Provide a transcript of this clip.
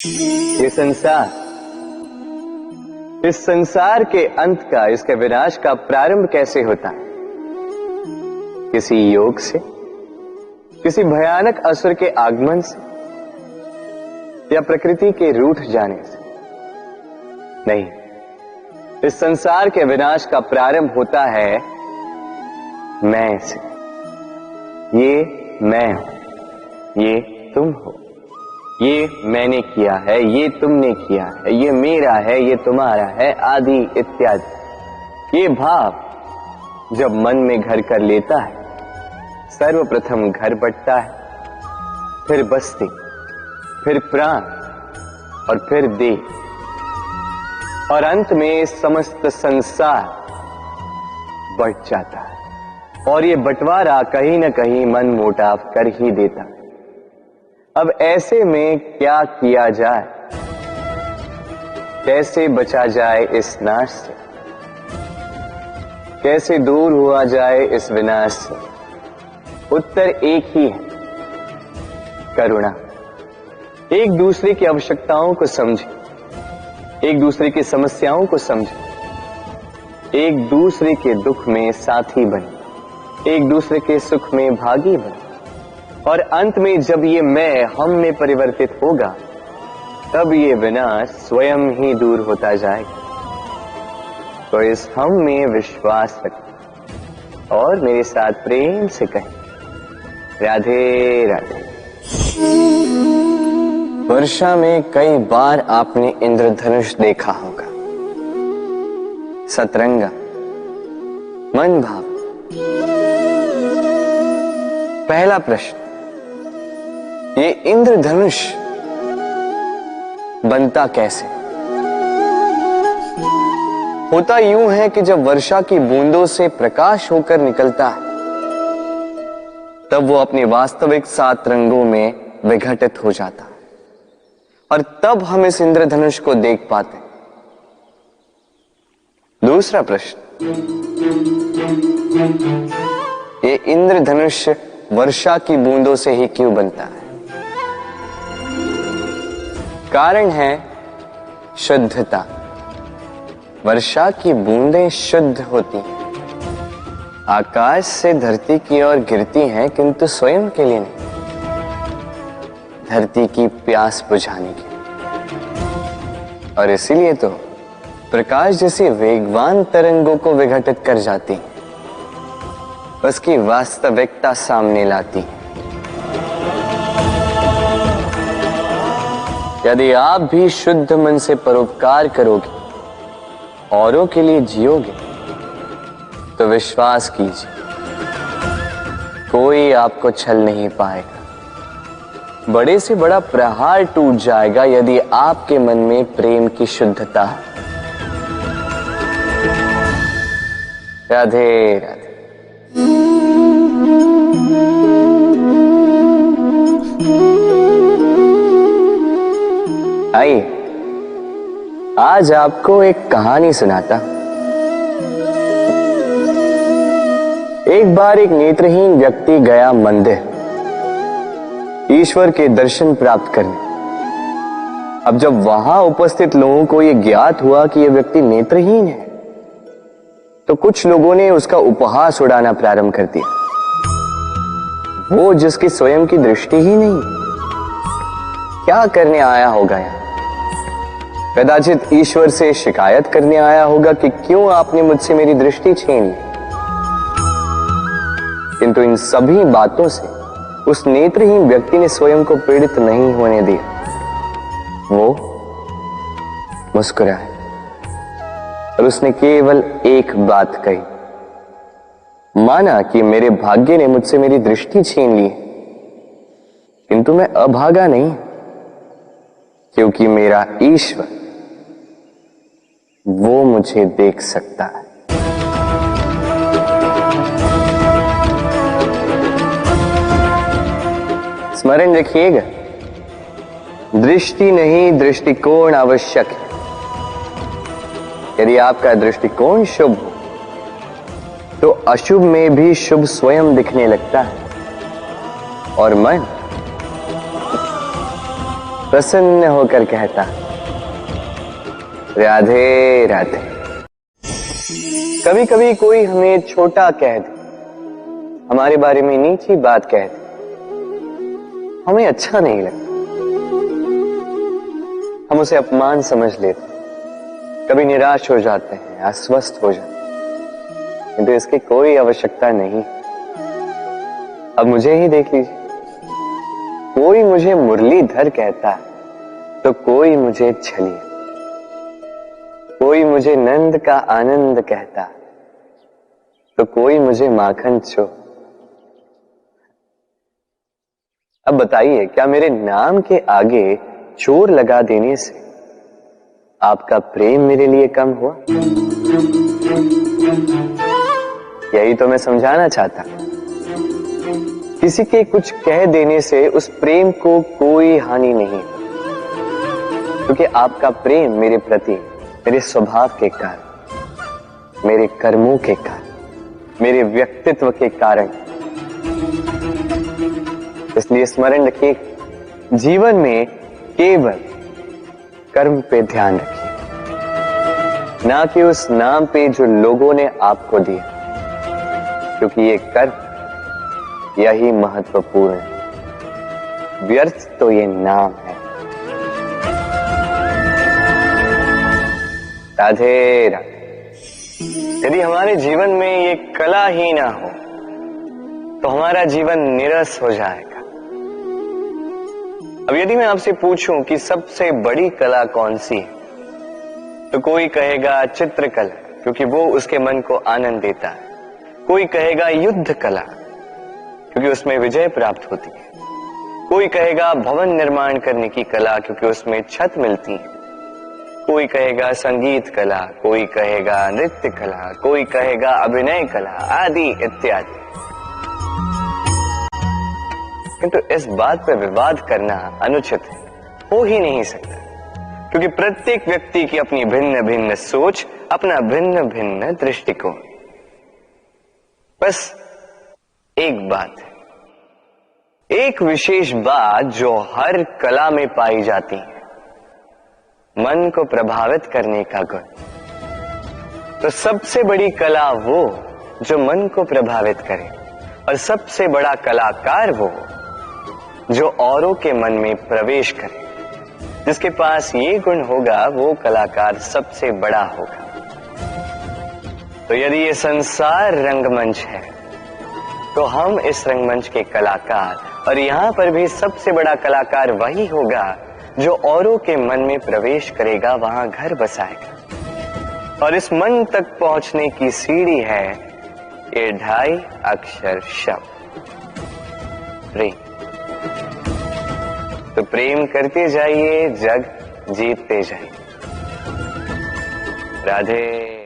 ये संसार, इस संसार के अंत का, इसके विनाश का प्रारंभ कैसे होता है? किसी योग से, किसी भयानक असुर के आगमन से, या प्रकृति के रूठ जाने से? नहीं, इस संसार के विनाश का प्रारंभ होता है मैं से। ये मैं हूं, ये तुम हो, ये मैंने किया है, ये तुमने किया है, ये मेरा है, ये तुम्हारा है, आदि इत्यादि। ये भाव जब मन में घर कर लेता है, सर्वप्रथम घर बंटता है, फिर बस्ती, फिर प्राण और फिर देह, और अंत में समस्त संसार बंट जाता है। और ये बंटवारा कहीं न कहीं मन मोटाव कर ही देता है। अब ऐसे में क्या किया जाए? कैसे बचा जाए इस नाश से? कैसे दूर हुआ जाए इस विनाश से? उत्तर एक ही है, करुणा। एक दूसरे की आवश्यकताओं को समझे, एक दूसरे की समस्याओं को समझे, एक दूसरे के दुख में साथी बने, एक दूसरे के सुख में भागी बने। और अंत में जब ये मैं हम में परिवर्तित होगा, तब ये विनाश स्वयं ही दूर होता जाएगा। तो इस हम में विश्वास रखें और मेरे साथ प्रेम से कहें, राधे राधे। वर्षा में कई बार आपने इंद्रधनुष देखा होगा, सतरंगा, मन भाव। पहला प्रश्न, ये इंद्रधनुष बनता कैसे? होता यूं है कि जब वर्षा की बूंदों से प्रकाश होकर निकलता है, तब वो अपने वास्तविक 7 रंगों में विघटित हो जाता है, और तब हम इस इंद्रधनुष को देख पाते हैं। दूसरा प्रश्न, ये इंद्रधनुष वर्षा की बूंदों से ही क्यों बनता है? कारण है शुद्धता। वर्षा की बूंदें शुद्ध होती हैं, आकाश से धरती की ओर गिरती हैं, किंतु स्वयं के लिए नहीं, धरती की प्यास बुझाने के लिए। और इसीलिए तो प्रकाश जैसी वेगवान तरंगों को विघटित कर जाती हैं, उसकी वास्तविकता सामने लाती है। यदि आप भी शुद्ध मन से परोपकार करोगे, औरों के लिए जियोगे, तो विश्वास कीजिए, कोई आपको छल नहीं पाएगा। बड़े से बड़ा प्रहार टूट जाएगा यदि आपके मन में प्रेम की शुद्धता है। राधे राधे। आइए, आज आपको एक कहानी सुनाता। एक बार एक नेत्रहीन व्यक्ति गया मंदिर, ईश्वर के दर्शन प्राप्त करने। अब जब वहां उपस्थित लोगों को यह ज्ञात हुआ कि यह व्यक्ति नेत्रहीन है, तो कुछ लोगों ने उसका उपहास उड़ाना प्रारंभ कर दिया। वो जिसकी स्वयं की दृष्टि ही नहीं, क्या करने आया होगा यहाँ? कदाचित ईश्वर से शिकायत करने आया होगा कि क्यों आपने मुझसे मेरी दृष्टि छीन ली। किंतु इन सभी बातों से उस नेत्रहीन व्यक्ति ने स्वयं को पीड़ित नहीं होने दिया। वो मुस्कुराया और उसने केवल एक बात कही, माना कि मेरे भाग्य ने मुझसे मेरी दृष्टि छीन ली, किंतु मैं अभागा नहीं, क्योंकि मेरा ईश्वर वो मुझे देख सकता है। स्मरण रखिएगा, दृष्टि नहीं दृष्टिकोण आवश्यक है। यदि आपका दृष्टिकोण शुभ हो, तो अशुभ में भी शुभ स्वयं दिखने लगता है, और मन प्रसन्न होकर कहता, राधे राधे। कभी कभी कोई हमें छोटा कह दे, हमारे बारे में नीची बात कह दे, हमें अच्छा नहीं लगता, हम उसे अपमान समझ लेते, कभी निराश हो जाते हैं, अस्वस्थ हो जाते हैं, किंतु इसकी कोई आवश्यकता नहीं। अब मुझे ही देख लीजिए, कोई मुझे मुरलीधर कहता है तो कोई मुझे छलिया, कोई मुझे नंद का आनंद कहता तो कोई मुझे माखन चोर। अब बताइए, क्या मेरे नाम के आगे चोर लगा देने से आपका प्रेम मेरे लिए कम हुआ? यही तो मैं समझाना चाहता। किसी के कुछ कह देने से उस प्रेम को कोई हानि नहीं, क्योंकि आपका प्रेम मेरे प्रति मेरे स्वभाव के कारण, मेरे कर्मों के कारण, मेरे व्यक्तित्व के कारण। इसलिए स्मरण रखिए, जीवन में केवल कर्म पे ध्यान रखिए, ना कि उस नाम पे जो लोगों ने आपको दिया, क्योंकि ये कर्म यही महत्वपूर्ण है, व्यर्थ तो ये नाम है। राधे राधे। यदि हमारे जीवन में ये कला ही ना हो तो हमारा जीवन निरस हो जाएगा। अब यदि मैं आपसे पूछूं कि सबसे बड़ी कला कौन सी है, तो कोई कहेगा चित्रकला, क्योंकि वो उसके मन को आनंद देता है। कोई कहेगा युद्ध कला, क्योंकि उसमें विजय प्राप्त होती है। कोई कहेगा भवन निर्माण करने की कला, क्योंकि उसमें छत मिलती है। कोई कहेगा संगीत कला, कोई कहेगा नृत्य कला, कोई कहेगा अभिनय कला, आदि इत्यादि। किंतु इस बात पर विवाद करना अनुचित है, हो ही नहीं सकता, क्योंकि प्रत्येक व्यक्ति की अपनी भिन्न भिन्न सोच, अपना भिन्न भिन्न दृष्टिकोण। बस एक बात है, एक विशेष बात जो हर कला में पाई जाती है, मन को प्रभावित करने का गुण। तो सबसे बड़ी कला वो जो मन को प्रभावित करे, और सबसे बड़ा कलाकार वो जो औरों के मन में प्रवेश करे। जिसके पास ये गुण होगा वो कलाकार सबसे बड़ा होगा। तो यदि ये संसार रंगमंच है तो हम इस रंगमंच के कलाकार, और यहां पर भी सबसे बड़ा कलाकार वही होगा जो औरों के मन में प्रवेश करेगा, वहां घर बसाएगा। और इस मन तक पहुंचने की सीढ़ी है ये 2.5 अक्षर शब्द, प्रेम। तो प्रेम करते जाइए, जग जीतते जाइए। राधे।